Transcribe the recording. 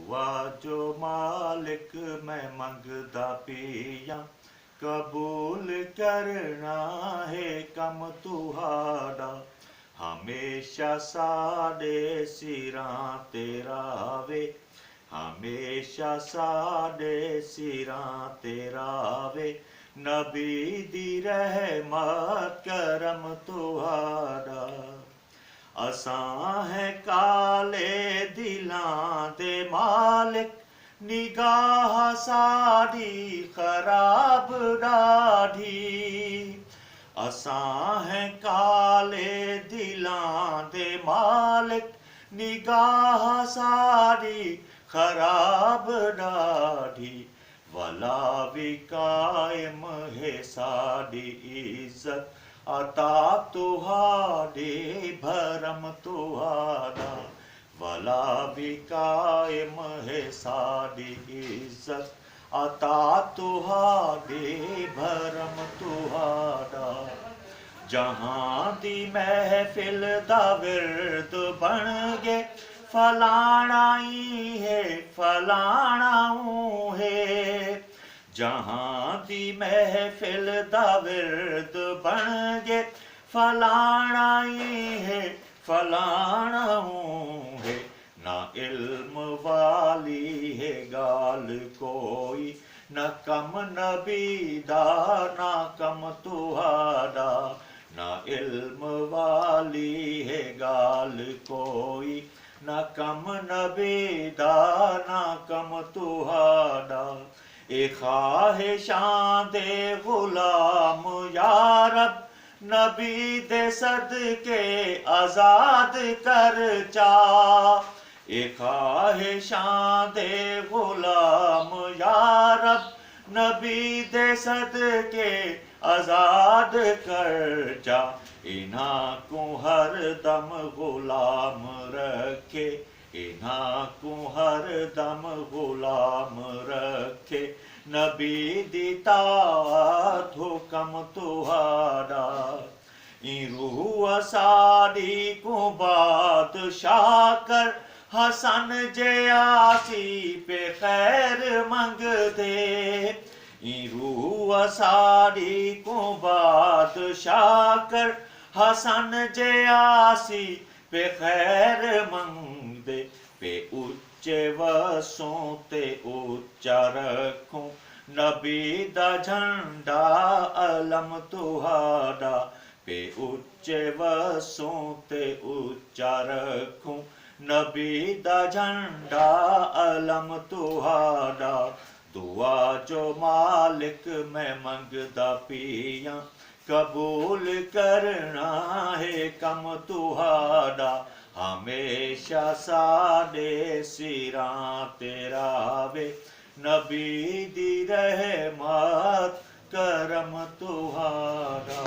दुआ जो मालिक मैं मंगदा पिया कबूल करना है कम तुहाड़ा। हमेशा साडे सिरां तेरा वे, हमेशा साडे सिरां तेरा वे। नबी दी रहमत करम तुहाड़ा। असां है काले दिलां दे मालिक, निगाह साडी खराब डाढी। असां है काले दिलां दे मालिक, निगाह साडी खराब डाढी। वला भी कायम है साडी इज्जत, अता तुहाडे भरम तुहाड़ा। वला भी कायम है साडी इज्जत, अता तुहाडे भरम तुहाड़ा। जहां दी महफिल दा विरद बन गए, फलाना ही है फलाना है। जहां दी महफिल दा विरद बन गए, फलाना ही है फलाना है। ना इल्म वाली है गाल कोई, न कम नबी दा ना कम तुहाड़ा। ना इल्म वाली है गाल कोई, न कम नबी दा ना कम तुहाड़ा। ए ख्वाहिशां दे गुलाम या रब, नबी दे सदके आजाद कर चा। ए ख्वाहिशां दे गुलाम या रब, नबी दे सदके आजाद कर जा। इन्हां को हर दम गुलाम रखे, इन्हां को हर दम गुलाम रखे। नबी दी ताअत हुक्म तुहाड़ा। रूह साडी को बादशाह कर, हसन जे आसी पे खैर मंग दे। रूह साडी को बादशाह कर, हसन जे आसी पे खैर मंग दे। पे उच्चे वसों ते उच्चा रखूं, नबी दा झंडा अलम तुहाड़ा। पे उच्चे वसों ते उच्चा रखूं, नबी दा झंडा अलम तुहाड़ा। दुआ जो मालिक मैं मंगदा पिया कबूल करना है कम तुहाड़ा। हमेशा साडे सिरां तेरा वे, नबी दी रहमत करम तुहाड़ा।